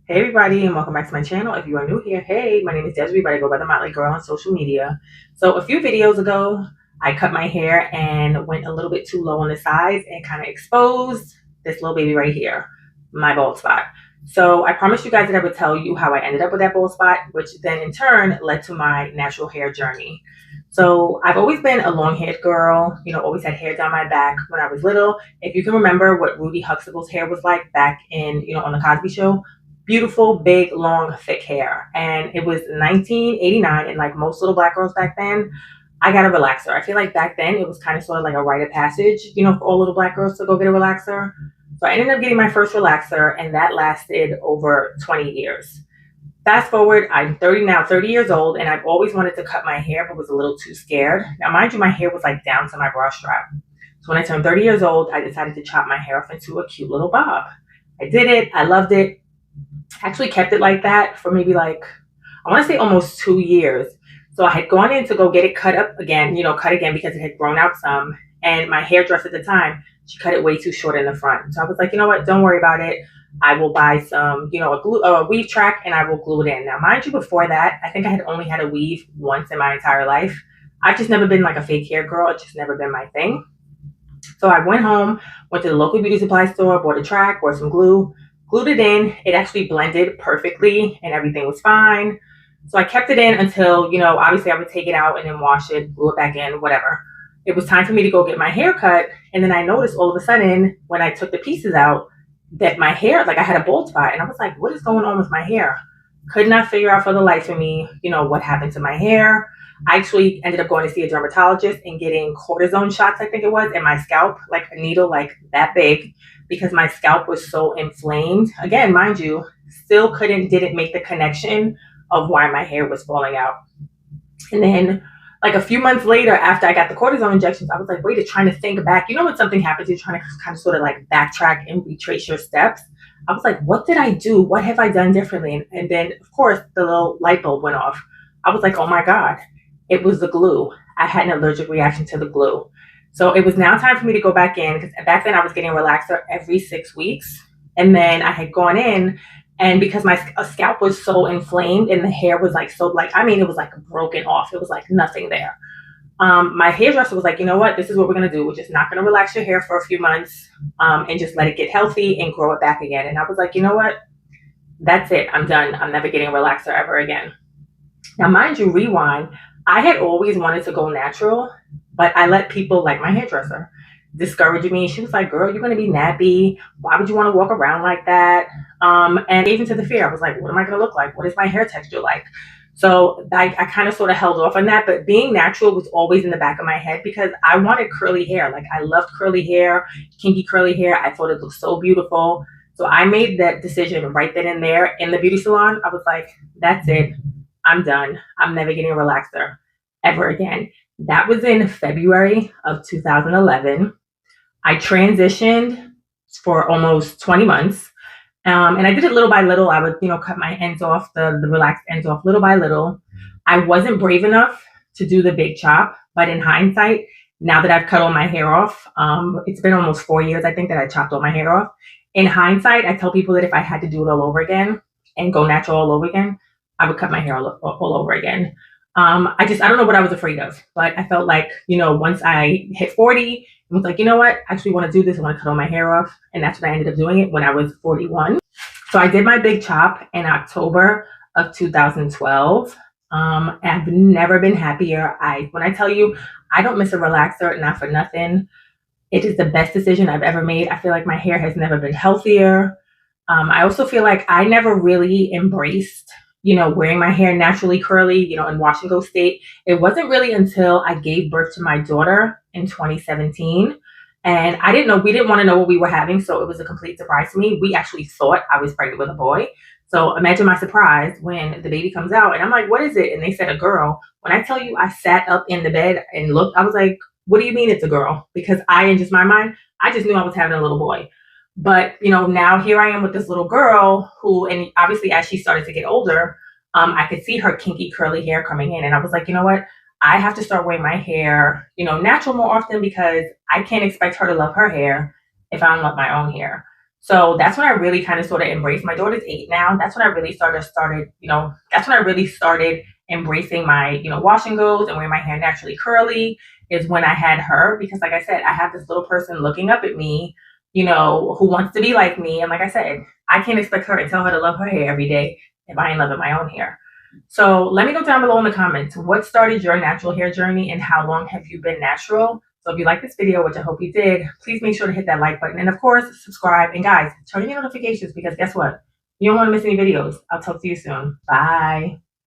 Hey everybody, and welcome back to my channel. If you are new here, hey, my name is Desiree, but I go by the Motley Girl on social media. So a few videos ago, I cut my hair and went a little bit too low on the sides and kind of exposed this little baby right here, my bald spot. So I promised you guys that I would tell you how I ended up with that bald spot, which then in turn led to my natural hair journey. So I've always been a long-haired girl, always had hair down my back when I was little. If you can remember what Rudy Huxtable's hair was like back in, on the Cosby Show, beautiful, big, long, thick hair. And it was 1989, and like most little black girls back then, I got a relaxer. I feel like back then it was kind of sort of like a rite of passage, for all little black girls to go get a relaxer. So I ended up getting my first relaxer, and that lasted over 20 years. Fast forward, I'm 30 now, 30 years old, and I've always wanted to cut my hair, but was a little too scared. Now, mind you, my hair was like down to my bra strap. So when I turned 30 years old, I decided to chop my hair off into a cute little bob. I did it. I loved it. Actually kept it like that for maybe like, I want to say almost 2 years. So I had gone in to go get it cut up again, cut again because it had grown out some. And my hairdresser at the time, she cut it way too short in the front. So I was like, you know what? Don't worry about it. I will buy some, a weave track, and I will glue it in. Now, mind you, before that, I think I had only had a weave once in my entire life. I've just never been like a fake hair girl. It's just never been my thing. So I went home, went to the local beauty supply store, bought a track, bought some glue, glued it in. It actually blended perfectly and everything was fine. So I kept it in until, obviously I would take it out and then wash it, glue it back in, whatever. It was time for me to go get my hair cut. And then I noticed all of a sudden when I took the pieces out that my hair, like I had a bald spot. And I was like, what is going on with my hair? Could not figure out for the life of me, what happened to my hair. I actually ended up going to see a dermatologist and getting cortisone shots, I think it was, in my scalp, like a needle like that big, because my scalp was so inflamed. Again, mind you, still didn't make the connection of why my hair was falling out. And then like a few months later, after I got the cortisone injections, I was like, wait, trying to think back. When something happens, you're trying to kind of sort of like backtrack and retrace your steps. I was like, what did I do? What have I done differently? And then, of course, the little light bulb went off. I was like, oh my God, it was the glue. I had an allergic reaction to the glue. So it was now time for me to go back in, because back then I was getting a relaxer every 6 weeks. And then I had gone in, and because my scalp was so inflamed and the hair was like, so like, I mean, it was like broken off. It was like nothing there. My hairdresser was like, you know what, this is what we're going to do. We're just not going to relax your hair for a few months and just let it get healthy and grow it back again. And I was like, you know what, that's it. I'm done. I'm never getting a relaxer ever again. Now, mind you, rewind, I had always wanted to go natural, but I let people like my hairdresser discourage me. She was like, girl, you're going to be nappy. Why would you want to walk around like that? And even to the fear, I was like, what am I going to look like? What is my hair texture like? So I kind of sort of held off on that, but being natural was always in the back of my head because I wanted curly hair. Like I loved curly hair, kinky curly hair. I thought it looked so beautiful. So I made that decision right then and there in the beauty salon. I was like, that's it. I'm done. I'm never getting a relaxer ever again. That was in February of 2011. I transitioned for almost 20 months. And I did it little by little. I would, cut my ends off, the relaxed ends off little by little. I wasn't brave enough to do the big chop, but in hindsight, now that I've cut all my hair off, it's been almost 4 years, I think, that I chopped all my hair off. In hindsight, I tell people that if I had to do it all over again and go natural all over again, I would cut my hair all over again. I don't know what I was afraid of, but I felt like, once I hit 40, I was like, you know what? I actually want to do this. I want to cut all my hair off. And that's when I ended up doing it when I was 41. So I did my big chop in October of 2012. I've never been happier. When I tell you, I don't miss a relaxer, not for nothing. It is the best decision I've ever made. I feel like my hair has never been healthier. I also feel like I never really embraced wearing my hair naturally curly, in Washington State. It wasn't really until I gave birth to my daughter in 2017. And we didn't want to know what we were having. So it was a complete surprise to me. We actually thought I was pregnant with a boy. So imagine my surprise when the baby comes out and I'm like, what is it? And they said a girl. When I tell you I sat up in the bed and looked, I was like, what do you mean it's a girl? Because in just my mind, I just knew I was having a little boy. But, now here I am with this little girl who, and obviously as she started to get older, I could see her kinky curly hair coming in. And I was like, you know what? I have to start wearing my hair, natural more often because I can't expect her to love her hair if I don't love my own hair. So that's when I really kind of sort of embraced. My daughter's 8 now. That's when I really that's when I really started embracing my, wash and goes and wearing my hair naturally curly is when I had her. Because like I said, I have this little person looking up at me, who wants to be like me. And like I said, I can't expect her and tell her to love her hair every day if I ain't loving my own hair. So let me know down below in the comments, what started your natural hair journey and how long have you been natural? So if you like this video, which I hope you did, please make sure to hit that like button. And of course, subscribe. And guys, turn on your notifications because guess what? You don't want to miss any videos. I'll talk to you soon. Bye.